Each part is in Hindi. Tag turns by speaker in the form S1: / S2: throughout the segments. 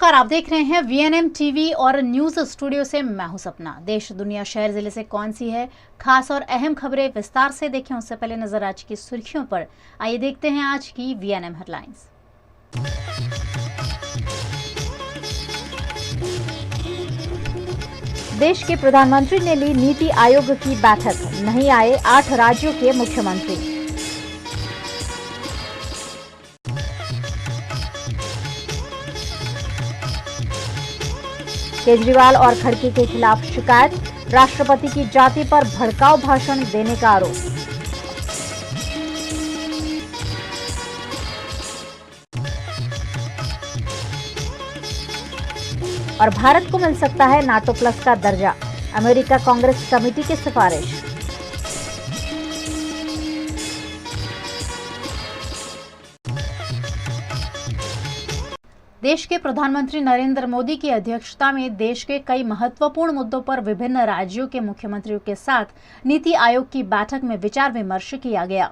S1: नमस्कार, आप देख रहे हैं वीएनएम टीवी और न्यूज स्टूडियो से मैं हूं सपना। देश, दुनिया, शहर, जिले से कौन सी है खास और अहम खबरें विस्तार से देखें उससे पहले नजर आज की सुर्खियों पर। आइए देखते हैं आज की वीएनएम हेडलाइंस। देश के प्रधानमंत्री ने ली नीति आयोग की बैठक, नहीं आए 8 राज्यों के मुख्यमंत्री। केजरीवाल और खड़गे के खिलाफ शिकायत, राष्ट्रपति की जाति पर भड़काऊ भाषण देने का आरोप। और भारत को मिल सकता है नाटो प्लस का दर्जा, अमेरिका कांग्रेस कमेटी की सिफारिश। देश के प्रधानमंत्री नरेंद्र मोदी की अध्यक्षता में देश के कई महत्वपूर्ण मुद्दों पर विभिन्न राज्यों के मुख्यमंत्रियों के साथ नीति आयोग की बैठक में विचार विमर्श किया गया।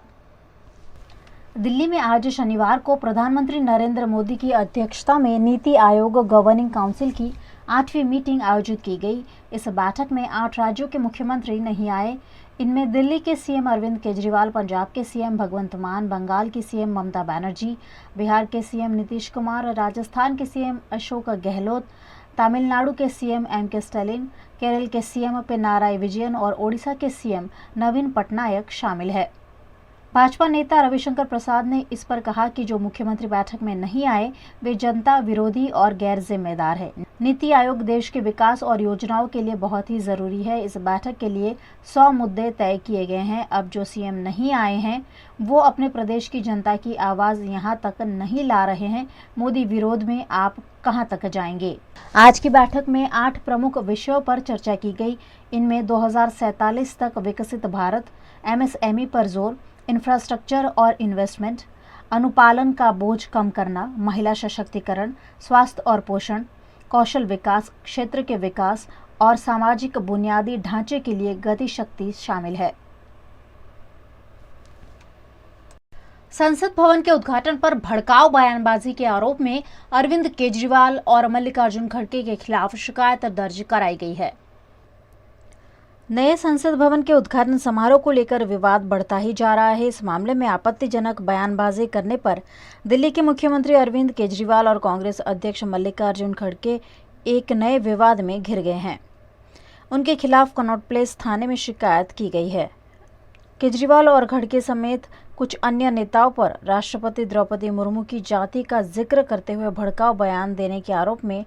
S1: दिल्ली में आज शनिवार को प्रधानमंत्री नरेंद्र मोदी की अध्यक्षता में नीति आयोग गवर्निंग काउंसिल की 8वीं मीटिंग आयोजित की गई। इस बैठक में 8 राज्यों के मुख्यमंत्री नहीं आए। इनमें दिल्ली के सीएम अरविंद केजरीवाल, पंजाब के सीएम भगवंत मान, बंगाल की सीएम ममता बनर्जी, बिहार के सीएम नीतीश कुमार, राजस्थान के सीएम अशोक गहलोत, तमिलनाडु के सीएम एम.के. स्टालिन, केरल के सीएम पिनाराई विजयन और ओडिशा के सीएम नवीन पटनायक शामिल है। भाजपा नेता रविशंकर प्रसाद ने इस पर कहा कि जो मुख्यमंत्री बैठक में नहीं आए वे जनता विरोधी और गैर जिम्मेदार है। नीति आयोग देश के विकास और योजनाओं के लिए बहुत ही जरूरी है। इस बैठक के लिए 100 मुद्दे तय किए गए हैं। अब जो सीएम नहीं आए हैं वो अपने प्रदेश की जनता की आवाज यहाँ तक नहीं ला रहे हैं। मोदी विरोध में आप कहाँ तक जाएंगे। आज की बैठक में 8 प्रमुख विषयों पर चर्चा की गई। इनमें 2047 तक विकसित भारत, एमएसएमई पर जोर, इंफ्रास्ट्रक्चर और इन्वेस्टमेंट, अनुपालन का बोझ कम करना, महिला सशक्तिकरण, स्वास्थ्य और पोषण, कौशल विकास, क्षेत्र के विकास और सामाजिक बुनियादी ढांचे के लिए गति शक्ति शामिल है। संसद भवन के उद्घाटन पर भड़काऊ बयानबाजी के आरोप में अरविंद केजरीवाल और मल्लिकार्जुन खड़गे के खिलाफ शिकायत दर्ज कराई गई है। नए संसद भवन के उद्घाटन समारोह को लेकर विवाद बढ़ता ही जा रहा है। इस मामले में आपत्तिजनक बयानबाजी करने पर दिल्ली के मुख्यमंत्री अरविंद केजरीवाल और कांग्रेस अध्यक्ष मल्लिकार्जुन खड़गे एक नए विवाद में घिर गए हैं। उनके खिलाफ कनॉट प्लेस थाने में शिकायत की गई है। केजरीवाल और खड़गे समेत कुछ अन्य नेताओं पर राष्ट्रपति द्रौपदी मुर्मू की जाति का जिक्र करते हुए भड़काऊ बयान देने के आरोप में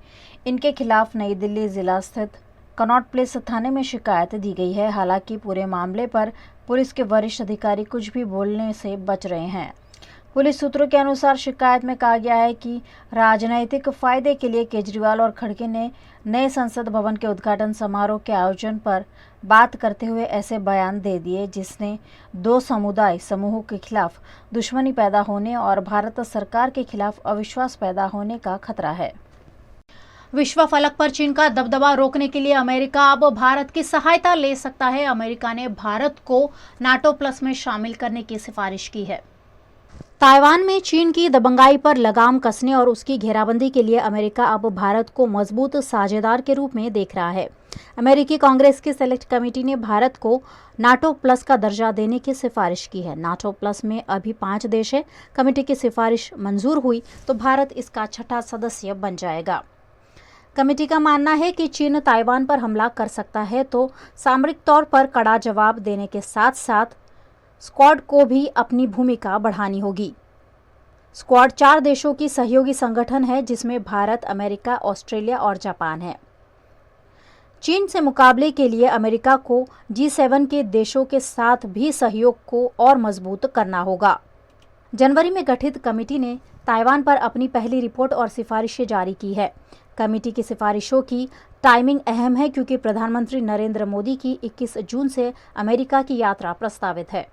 S1: इनके खिलाफ नई दिल्ली जिला स्थित कनॉट प्लेस थाने में शिकायत दी गई है। हालांकि पूरे मामले पर पुलिस के वरिष्ठ अधिकारी कुछ भी बोलने से बच रहे हैं। पुलिस सूत्रों के अनुसार शिकायत में कहा गया है कि राजनैतिक फायदे के लिए केजरीवाल और खड़गे ने नए संसद भवन के उद्घाटन समारोह के आयोजन पर बात करते हुए ऐसे बयान दे दिए जिसने 2 समुदाय समूहों के खिलाफ दुश्मनी पैदा होने और भारत सरकार के खिलाफ अविश्वास पैदा होने का खतरा है। विश्व फलक पर चीन का दबदबा रोकने के लिए अमेरिका अब भारत की सहायता ले सकता है। अमेरिका ने भारत को नाटो प्लस में शामिल करने की सिफारिश की है। ताइवान में चीन की दबंगाई पर लगाम कसने और उसकी घेराबंदी के लिए अमेरिका अब भारत को मजबूत साझेदार के रूप में देख रहा है। अमेरिकी कांग्रेस की सेलेक्ट कमेटी ने भारत को नाटो प्लस का दर्जा देने की सिफारिश की है। नाटो प्लस में अभी 5 देश है। कमेटी की सिफारिश मंजूर हुई तो भारत इसका 6ठा सदस्य बन जाएगा। कमेटी का मानना है कि चीन ताइवान पर हमला कर सकता है तो सामरिक तौर पर कड़ा जवाब देने के साथ साथ स्क्वाड को भी अपनी भूमिका बढ़ानी होगी। स्क्वाड 4 देशों की सहयोगी संगठन है जिसमें भारत, अमेरिका, ऑस्ट्रेलिया और जापान है। चीन से मुकाबले के लिए अमेरिका को G7 के देशों के साथ भी सहयोग को और मजबूत करना होगा। जनवरी में गठित कमेटी ने ताइवान पर अपनी पहली रिपोर्ट और सिफारिशें जारी की है। कमेटी की सिफारिशों की टाइमिंग अहम है क्योंकि प्रधानमंत्री नरेंद्र मोदी की 21 जून से अमेरिका की यात्रा प्रस्तावित है।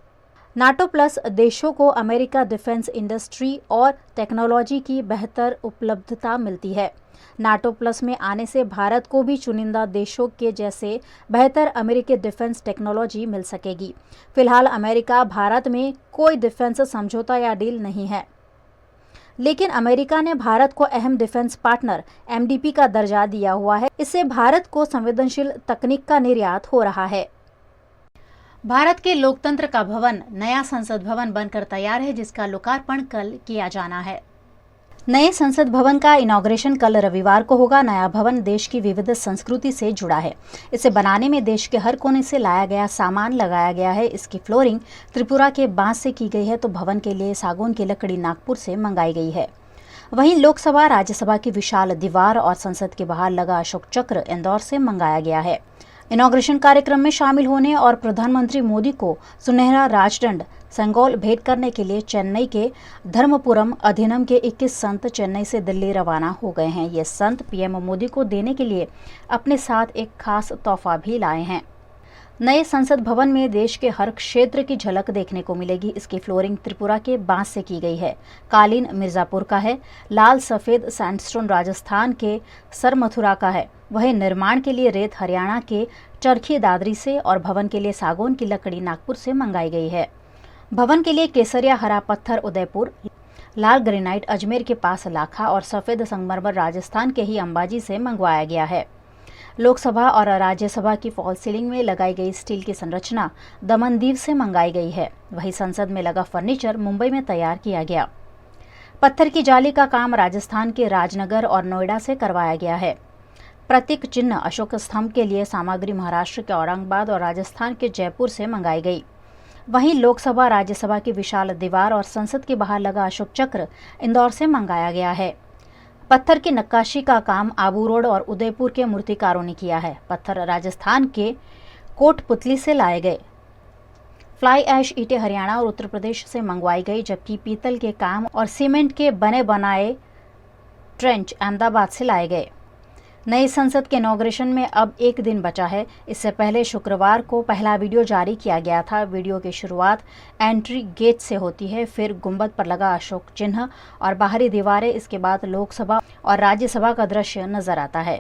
S1: नाटो प्लस देशों को अमेरिका डिफेंस इंडस्ट्री और टेक्नोलॉजी की बेहतर उपलब्धता मिलती है। नाटो प्लस में आने से भारत को भी चुनिंदा देशों के जैसे बेहतर अमेरिकी डिफेंस टेक्नोलॉजी मिल सकेगी। फिलहाल अमेरिका भारत में कोई डिफेंस समझौता या डील नहीं है। लेकिन अमेरिका ने भारत को अहम डिफेंस पार्टनर एमडीपी का दर्जा दिया हुआ है। इससे भारत को संवेदनशील तकनीक का निर्यात हो रहा है। भारत के लोकतंत्र का भवन नया संसद भवन बनकर तैयार है, जिसका लोकार्पण कल किया जाना है। नए संसद भवन का इनॉग्रेशन कल रविवार को होगा। नया भवन देश की विविध संस्कृति से जुड़ा है। इसे बनाने में देश के हर कोने से लाया गया सामान लगाया गया है। इसकी फ्लोरिंग त्रिपुरा के बांस से की गई है, तो भवन के लिए सागौन की लकड़ी नागपुर से मंगाई गई है। वहीं लोकसभा राज्यसभा की विशाल दीवार और संसद के बाहर लगा अशोक चक्र इंदौर से मंगाया गया है। इनॉग्रेशन कार्यक्रम में शामिल होने और प्रधानमंत्री मोदी को सुनहरा राजदंड संगोल भेंट करने के लिए चेन्नई के धर्मपुरम अधिनम के 21 संत चेन्नई से दिल्ली रवाना हो गए हैं। ये संत पीएम मोदी को देने के लिए अपने साथ एक खास तोहफा भी लाए हैं। नए संसद भवन में देश के हर क्षेत्र की झलक देखने को मिलेगी। इसकी फ्लोरिंग त्रिपुरा के बांस से की गई है। कालीन मिर्जापुर का है। लाल सफेद सैंडस्टोन राजस्थान के सरमथुरा का है। वहीं निर्माण के लिए रेत हरियाणा के चरखी दादरी से और भवन के लिए सागौन की लकड़ी नागपुर से मंगाई गई है। भवन के लिए केसरिया हरा पत्थर उदयपुर, लाल ग्रेनाइट अजमेर के पास लाखा और सफेद संगमरमर राजस्थान के ही अंबाजी से मंगवाया गया है। लोकसभा और राज्यसभा की फॉल सीलिंग में लगाई गई स्टील की संरचना दमनदीव से मंगाई गई है। वहीं संसद में लगा फर्नीचर मुंबई में तैयार किया गया। पत्थर की जाली का काम राजस्थान के राजनगर और नोएडा से करवाया गया है। प्रतीक चिन्ह अशोक स्तंभ के लिए सामग्री महाराष्ट्र के औरंगाबाद और राजस्थान के जयपुर से मंगाई गई। वहीं लोकसभा राज्यसभा की विशाल दीवार और संसद के बाहर लगा अशोक चक्र इंदौर से मंगाया गया है। पत्थर की नक्काशी का काम आबू रोड और उदयपुर के मूर्तिकारों ने किया है। पत्थर राजस्थान के कोटपुतली से लाए गए। फ्लाई ऐश ईंटें हरियाणा और उत्तर प्रदेश से मंगवाई गई, जबकि पीतल के काम और सीमेंट के बने बनाए ट्रेंच अहमदाबाद से लाए गए। नई संसद के इनॉग्रेशन में अब एक दिन बचा है। इससे पहले शुक्रवार को पहला वीडियो जारी किया गया था। वीडियो की शुरुआत एंट्री गेट से होती है, फिर गुंबद पर लगा अशोक चिन्ह और बाहरी दीवारें। इसके बाद लोकसभा और राज्यसभा का दृश्य नजर आता है।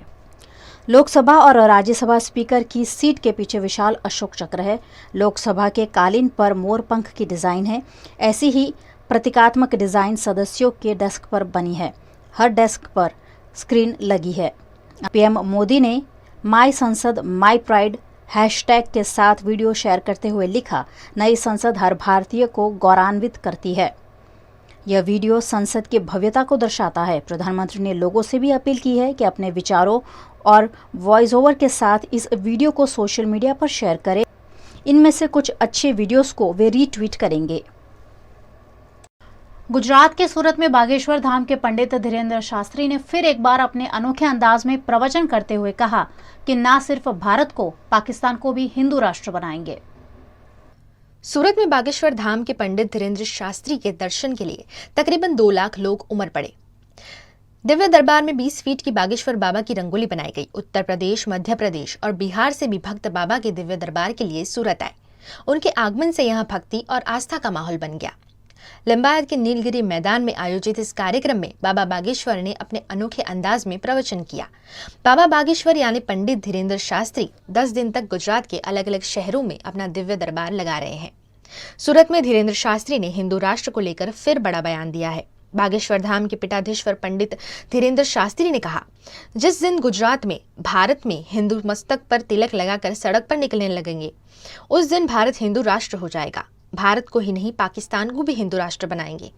S1: लोकसभा और राज्यसभा स्पीकर की सीट के पीछे विशाल अशोक चक्र है। लोकसभा के कालीन पर मोर पंख की डिजाइन है। ऐसी ही प्रतीकात्मक डिजाइन सदस्यों के डेस्क पर बनी है। हर डेस्क पर स्क्रीन लगी है। पीएम मोदी ने माई संसद माई प्राइड हैशटैग के साथ वीडियो शेयर करते हुए लिखा, नई संसद हर भारतीय को गौरवान्वित करती है। यह वीडियो संसद की भव्यता को दर्शाता है। प्रधानमंत्री ने लोगों से भी अपील की है कि अपने विचारों और वॉइस ओवर के साथ इस वीडियो को सोशल मीडिया पर शेयर करें। इनमें से कुछ अच्छे वीडियोस को वे रीट्वीट करेंगे। गुजरात के सूरत में बागेश्वर धाम के पंडित धीरेन्द्र शास्त्री ने फिर एक बार अपने अनोखे अंदाज में प्रवचन करते हुए कहा कि न सिर्फ भारत को, पाकिस्तान को भी हिंदू राष्ट्र बनाएंगे।
S2: सूरत में बागेश्वर धाम के पंडित धीरेन्द्र शास्त्री के दर्शन के लिए तकरीबन 2 लाख लोग उमड़ पड़े। दिव्य दरबार में 20 फीट की बागेश्वर बाबा की रंगोली बनाई गई। उत्तर प्रदेश, मध्य प्रदेश और बिहार से भी भक्त बाबा के दिव्य दरबार के लिए सूरत आए। उनके आगमन से यहाँ भक्ति और आस्था का माहौल बन गया। लिंबायत के नीलगिरी मैदान में आयोजित इस कार्यक्रम में बाबा बागेश्वर ने अपने अनोखे अंदाज में प्रवचन किया। बाबा बागेश्वर यानी पंडित धीरेन्द्र शास्त्री 10 दिन तक गुजरात के अलग अलग शहरों में अपना दिव्य दरबार लगा रहे हैं। सूरत में धीरेन्द्र शास्त्री ने हिंदू राष्ट्र को लेकर फिर बड़ा बयान दिया है। बागेश्वर धाम के पीठाधीश्वर पंडित धीरेन्द्र शास्त्री ने कहा, जिस दिन गुजरात में भारत में हिंदू मस्तक पर तिलक लगाकर सड़क पर निकलने लगेंगे, उस दिन भारत हिंदू राष्ट्र हो जाएगा। भारत को ही नहीं, पाकिस्तान को भी हिंदू राष्ट्र बनाएंगे।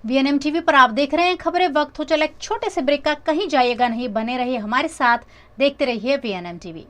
S1: वीएनएम टीवी पर आप देख रहे हैं खबरें। वक्त हो चला एक छोटे से ब्रेक का, कहीं जाइएगा नहीं, बने रहिए हमारे साथ, देखते रहिए वीएनएम टीवी।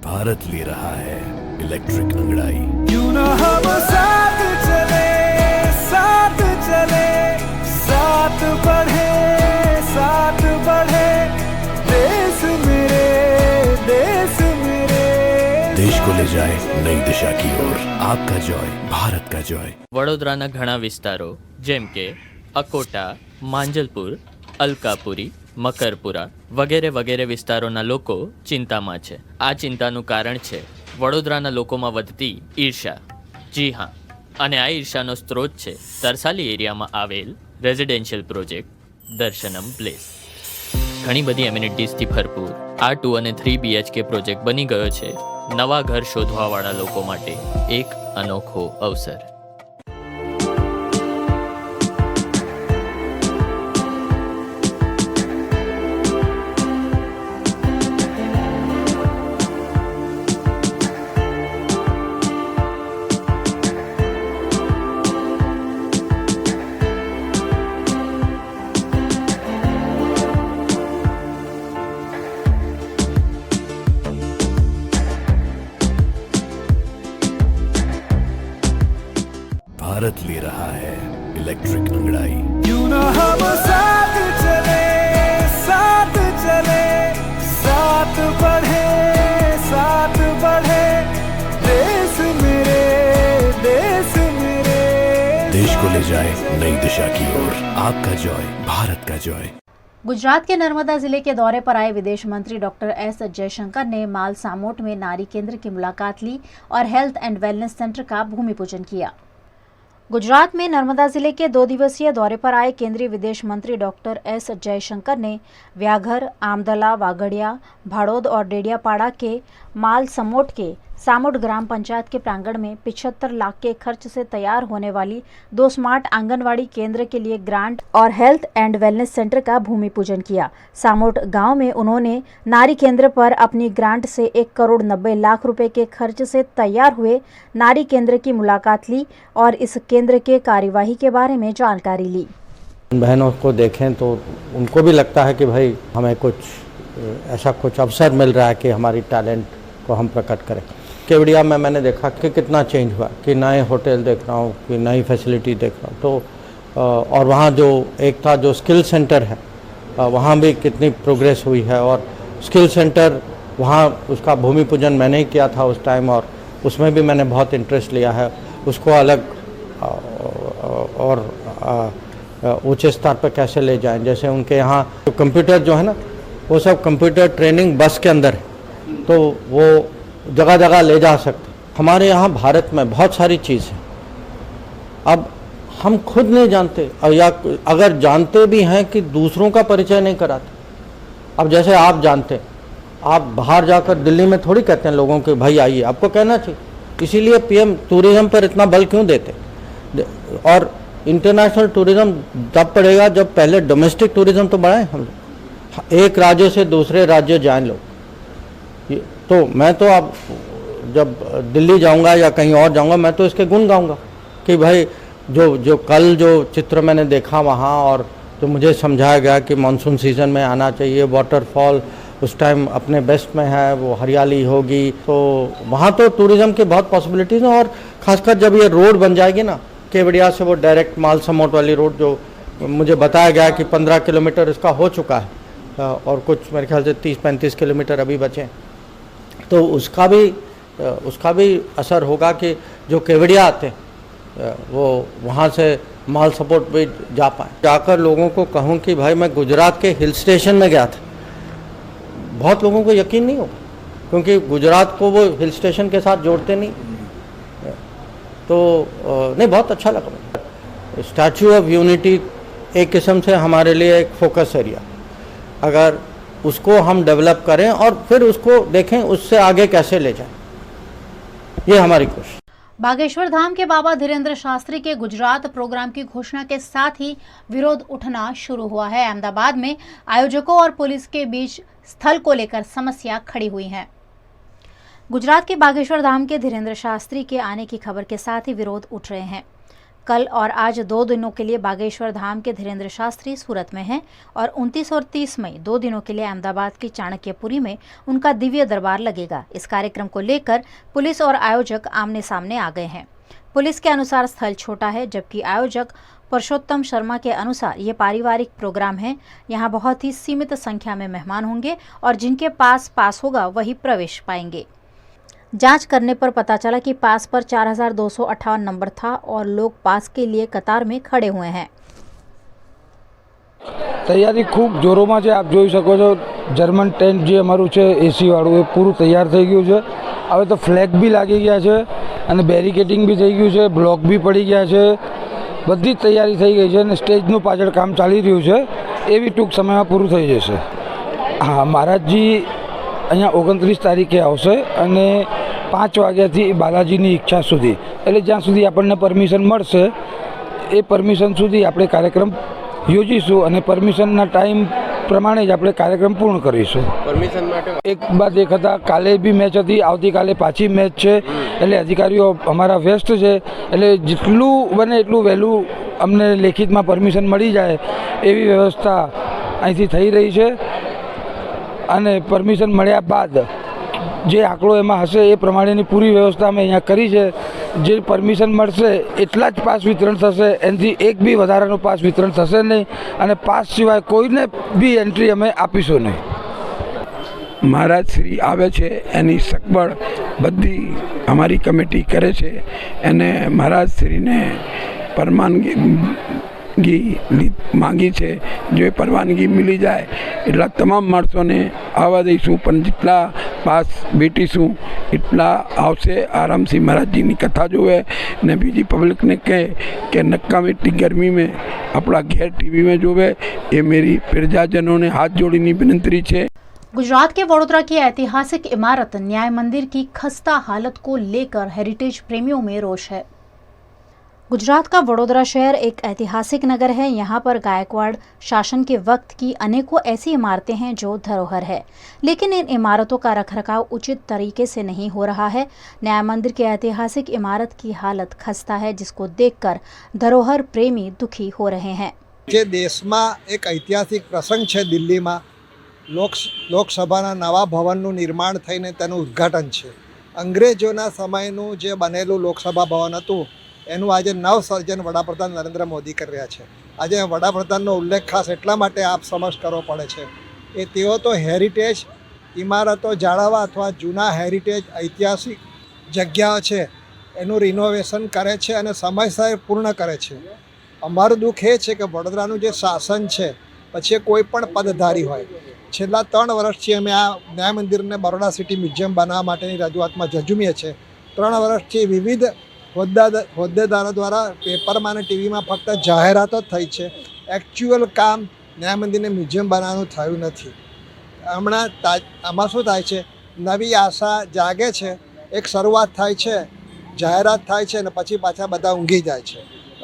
S3: भारत ले रहा है इलेक्ट्रिक अंगड़ाई।
S4: क्यों ना हम साथ चले, साथ चले, साथ बढ़े, साथ बढ़े, देश मेरे, देश मेरे,
S3: देश को ले जाए नई दिशा की ओर। आपका जॉय, भारत का जॉय।
S5: વડોદરાના ઘણા વિસ્તારો જેમ કે અકોટા, માંજલપુર, અલકાપુરી, મકરપુરા વગેરે વગેરે વિસ્તારોના લોકો ચિંતામાં છે. આ ચિંતાનું કારણ છે વડોદરાના લોકોમાં વધતી ઈર્ષા. જી હા, અને આ ઈર્ષાનો સ્ત્રોત છે તરસાલી એરિયામાં આવેલ રેઝિડેન્શિયલ પ્રોજેક્ટ દર્શનમ પ્લેસ. ઘણી બધી એમ્યુનિટીઝથી ભરપૂર આ 2 અને 3 BHK પ્રોજેક્ટ બની ગયો છે નવા ઘર શોધવાવાળા લોકો માટે એક અનોખો અવસર.
S3: भारत ले रहा है इलेक्ट्रिक अंगड़ाई।
S4: क्यों ना हम साथ चले, साथ चले, साथ बढ़े, साथ बढ़े, देश मेरे, देश मेरे।
S3: देश को ले जाए नई दिशा की ओर। आपका जॉय, भारत का जॉय।
S1: गुजरात के नर्मदा जिले के दौरे पर आए विदेश मंत्री डॉक्टर एस जयशंकर ने माल सामोट में नारी केंद्र की मुलाकात ली और हेल्थ एंड वेलनेस सेंटर का भूमि पूजन किया। गुजरात में नर्मदा जिले के 2 दिवसीय दौरे पर आए केंद्रीय विदेश मंत्री डॉक्टर एस जयशंकर ने व्याघर, आमदला, वागड़िया, भाड़ोद और डेडियापाड़ा के माल समोट के सामोट ग्राम पंचायत के प्रांगण में 75 लाख के खर्च से तैयार होने वाली 2 स्मार्ट आंगनवाड़ी केंद्र के लिए ग्रांट और हेल्थ एंड वेलनेस सेंटर का भूमि पूजन किया। सामोट गांव में उन्होंने नारी केंद्र पर अपनी ग्रांट से 1 करोड़ 90 लाख रुपए के खर्च से तैयार हुए नारी केंद्र की मुलाकात ली और इस केंद्र के कार्यवाही के बारे में जानकारी ली।
S6: बहनों को देखें तो उनको भी लगता है कि भाई हमें कुछ ऐसा कुछ अवसर मिल रहा है कि हमारी टैलेंट को हम प्रकट करें। केवड़िया में मैंने देखा कि कितना चेंज हुआ, कि नए होटल देख रहा हूँ, कि नई फैसिलिटी देख रहा हूँ। तो और वहाँ जो एक था जो स्किल सेंटर है, वहाँ भी कितनी प्रोग्रेस हुई है। और स्किल सेंटर वहाँ उसका भूमि पूजन मैंने ही किया था उस टाइम, और उसमें भी मैंने बहुत इंटरेस्ट लिया है। उसको अलग और ऊंचे स्तर पर कैसे ले जाएं। जैसे उनके यहाँ तो कंप्यूटर जो है ना, वो सब कंप्यूटर ट्रेनिंग बस के अंदर है, तो वो जगह जगह ले जा सकते। हमारे यहाँ भारत में बहुत सारी चीज़ है, अब हम खुद नहीं जानते, और या अगर जानते भी हैं कि दूसरों का परिचय नहीं कराते। अब जैसे आप जानते, आप बाहर जाकर दिल्ली में थोड़ी कहते हैं लोगों के भाई आइए, आपको कहना चाहिए। इसीलिए पीएम टूरिज्म पर इतना बल क्यों देते। और इंटरनेशनल टूरिज्म तब पड़ेगा जब पहले डोमेस्टिक टूरिज्म तो बढ़ाएं हम लोग, एक राज्य से दूसरे राज्य जाएं लोग। तो मैं तो अब जब दिल्ली जाऊंगा या कहीं और जाऊंगा, मैं तो इसके गुण गाऊंगा कि भाई जो कल जो चित्र मैंने देखा वहाँ, और जो मुझे समझाया गया कि मानसून सीज़न में आना चाहिए, वाटरफॉल उस टाइम अपने बेस्ट में है, वो हरियाली होगी, तो वहाँ तो टूरिज़्म की बहुत पॉसिबिलिटीज़ हैं। और ख़ासकर जब ये रोड बन जाएगी ना, केवड़िया से वो डायरेक्ट माल समोट वाली रोड, जो मुझे बताया गया कि 15 किलोमीटर इसका हो चुका है, और कुछ मेरे ख्याल से 30-35 किलोमीटर अभी बचे, तो उसका भी असर होगा कि जो केवड़िया आते हैं वो वहाँ से माल सपोर्ट भी जा पाए। जाकर लोगों को कहूँ कि भाई मैं गुजरात के हिल स्टेशन में गया था, बहुत लोगों को यकीन नहीं होगा, क्योंकि गुजरात को वो हिल स्टेशन के साथ जोड़ते नहीं। तो नहीं, बहुत अच्छा लगा मुझे। स्टैचू ऑफ यूनिटी एक किस्म से हमारे लिए एक फोकस एरिया, अगर उसको हम डेवलप करें और फिर उसको देखें उससे आगे कैसे ले जाएं, ये हमारी कोशिश।
S1: बागेश्वर धाम के बाबा धीरेन्द्र शास्त्री के गुजरात प्रोग्राम की घोषणा के साथ ही विरोध उठना शुरू हुआ है। अहमदाबाद में आयोजकों और पुलिस के बीच स्थल को लेकर समस्या खड़ी हुई है। गुजरात के बागेश्वर धाम के धीरेन्द्र शास्त्री के आने की खबर के साथ ही विरोध उठ रहे हैं। कल और आज 2 दिनों के लिए बागेश्वर धाम के धीरेन्द्र शास्त्री सूरत में हैं और 29 और 30 मई 2 दिनों के लिए अहमदाबाद की चाणक्यपुरी में उनका दिव्य दरबार लगेगा। इस कार्यक्रम को लेकर पुलिस और आयोजक आमने सामने आ गए हैं। पुलिस के अनुसार स्थल छोटा है, जबकि आयोजक पुरुषोत्तम शर्मा के अनुसार ये पारिवारिक प्रोग्राम है। यहाँ बहुत ही सीमित संख्या में मेहमान होंगे और जिनके पास होगा वही प्रवेश पाएंगे। जांच करने पर पता चला कि पास पर 4258 नंबर था और लोग पास के लिए कतार में खड़े हुए हैं।
S7: તૈયારી ખૂબ જોરોમાં છે. આપ જોઈ શકો છો જર્મન ટેન્ટ જે અમારું છે એસી વાળું એ પૂરું તૈયાર થઈ ગયું છે. હવે તો ફ્લેગ બી લાગી ગયા છે અને બેરિકેડિંગ બી થઈ ગયું છે, બ્લોક બી પડી ગયા છે, બધી જ તૈયારી થઈ ગઈ છે અને સ્ટેજનું પાછળ કામ ચાલી રહ્યું છે. એ બી ટૂંક સમયમાં પૂરું થઈ જશે. હા, મહારાજજી અહીંયા 29 તારીખે આવશે અને 5 વાગ્યાથી બાલાજીની ઈચ્છા સુધી, એટલે જ્યાં સુધી આપણને પરમિશન મળશે એ પરમિશન સુધી આપણે કાર્યક્રમ યોજીશું અને પરમિશનના ટાઈમ પ્રમાણે જ આપણે કાર્યક્રમ પૂર્ણ કરીશું.
S8: પરમિશન માટે
S7: એક બાદ એક હતા, કાલે બી મેચ હતી, આવતીકાલે પાછી મેચ છે, એટલે અધિકારીઓ અમારા વ્યસ્ત છે. એટલે જેટલું બને એટલું વહેલું અમને લેખિતમાં પરમિશન મળી જાય એવી વ્યવસ્થા અહીંથી થઈ રહી છે. અને પરમિશન મળ્યા બાદ જે આંકડો એમાં હશે એ પ્રમાણેની પૂરી વ્યવસ્થા અમે અહીંયા કરી છે. જે પરમિશન મળશે એટલા જ પાસ વિતરણ થશે, એનાથી એક બી વધારાનું પાસ વિતરણ થશે નહીં અને પાસ સિવાય કોઈને બી એન્ટ્રી અમે આપીશું નહીં.
S9: મહારાજ શ્રી આવે છે એની સગવડ બધી અમારી કમિટી કરે છે અને મહારાજ શ્રીને પરવાનગી માંગી છે. જો પરવાનગી મિલી જાય એટલા તમામ માણસોને આવવા દઈશું, પણ જેટલા પાસ બેટીશું એટલા આવશે. આરામથી મહારાજજીની કથા જોવે ને બીજી પબ્લિકને કહે કે નકામી इतनी गर्मी में अपना घेर टीवी में जोवे. ये मेरी प्रजाजनों ने हाथ जोड़ीनी विनंती है.
S1: गुजरात के वडोदरा की ऐतिहासिक इमारत न्याय मंदिर की खस्ता हालत को लेकर हेरिटेज प्रेमियों में रोष है। गुजरात का वडोदरा शहर एक ऐतिहासिक नगर है। यहाँ पर गायकवाड़ शासन के वक्त की अनेकों ऐसी इमारतें हैं जो धरोहर है, लेकिन इन इमारतों का रखरखाव उचित तरीके से नहीं हो रहा है। न्याय मंदिर की ऐतिहासिक इमारत की हालत खस्ता है, जिसको देखकर धरोहर प्रेमी दुखी हो रहे हैं।
S10: જે દેશમાં એક ઐતિહાસિક પ્રસંગ છે, દિલ્હીમાં લોકસભાના નવા ભવનનું નિર્માણ થઈને તેનું ઉદ્ઘાટન છે. અંગ્રેજોના સમયનું જે બનેલું લોકસભા ભવન હતું એનું આજે નવસર્જન વડાપ્રધાન નરેન્દ્ર મોદી કરી રહ્યા છે. આજે વડાપ્રધાનનો ઉલ્લેખ ખાસ એટલા માટે આપ સમક્ષ કરવો પડે છે એ તેઓ તો હેરિટેજ ઇમારતો જાળવવા અથવા જૂના હેરિટેજ ઐતિહાસિક જગ્યાઓ છે એનું રિનોવેશન કરે છે અને સમયસર પૂર્ણ કરે છે. અમારું દુઃખ એ છે કે વડોદરાનું જે શાસન છે, પછી કોઈ પણ પદધારી હોય, છેલ્લા 3 વર્ષથી અમે આ ન્યાય મંદિરને બરોડા સિટી મ્યુઝિયમ બનાવવા માટેની રજૂઆતમાં ઝઝૂમીએ છીએ. 3 વર્ષથી વિવિધ હોદ્દેદારો દ્વારા પેપરમાં અને ટીવીમાં ફક્ત જાહેરાતો જ થઈ છે. એકચ્યુઅલ કામ ન્યાય મંદિરને મ્યુઝિયમ બનાવવાનું થયું નથી. હમણાં આમાં શું થાય છે, નવી આશા જાગે છે, એક શરૂઆત થાય છે, જાહેરાત થાય છે અને પછી પાછા બધા ઊંઘી જાય છે.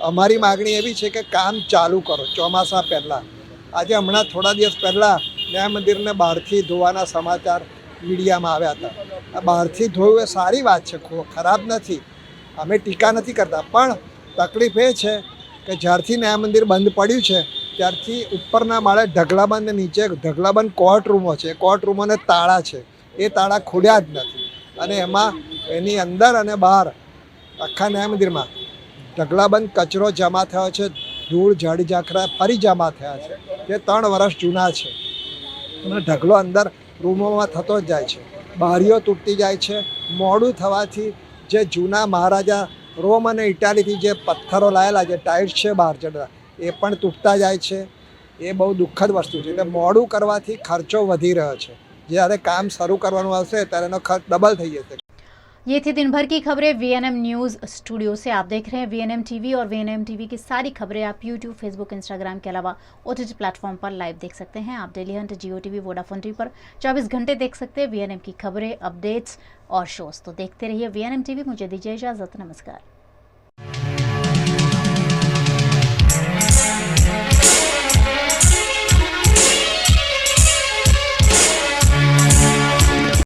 S10: અમારી માગણી એવી છે કે કામ ચાલુ કરો ચોમાસા પહેલાં. આજે હમણાં થોડા દિવસ પહેલાં ન્યાય મંદિરને બહારથી ધોવાના સમાચાર મીડિયામાં આવ્યા હતા. આ બહારથી ધોવું એ સારી વાત છે, ખરાબ નથી, અમે ટીકા નથી કરતા. પણ તકલીફ એ છે કે જ્યારથી ન્યાય મંદિર બંધ પડ્યું છે ત્યારથી ઉપરના માળે ઢગલાબંધ ને નીચે ઢગલાબંધ કોર્ટ રૂમો છે. કોર્ટ રૂમોને તાળા છે, એ તાળા ખોલ્યા જ નથી અને એમાં એની અંદર અને બહાર આખા ન્યાય મંદિરમાં ઢગલાબંધ કચરો જમા થયો છે. ધૂળ ઝાડી ઝાંખરા ફરી જમા થયા છે, જે 3 વર્ષ જૂના છે અને ઢગલો અંદર રૂમોમાં થતો જ જાય છે. બારીઓ તૂટતી જાય છે. મોડું થવાથી જે જૂના મહારાજા રોમ અને ઇટાલીથી જે પથ્થરો લાયેલા, જે ટાઇલ્સ છે બહાર ચડતા, એ પણ તૂટતા જાય છે. એ બહુ દુઃખદ વસ્તુ છે. એટલે મોડું કરવાથી ખર્ચો વધી રહ્યો છે. જ્યારે કામ શરૂ કરવાનું આવશે ત્યારે એનો ખર્ચ ડબલ થઈ જશે.
S1: ये थी दिन भर की खबरें VNM न्यूज़ स्टूडियो से। आप देख रहे हैं VNM TV और VNM TV की सारी खबरें आप YouTube, Facebook, Instagram के अलावा OTT प्लेटफॉर्म पर लाइव देख सकते हैं। आप डेली हंट, जियो TV, वोडाफोन TV पर 24 घंटे देख सकते हैं VNM की खबरें, अपडेट्स और शोज। तो देखते रहिए VNM TV। मुझे दीजिए इजाज़त, नमस्कार।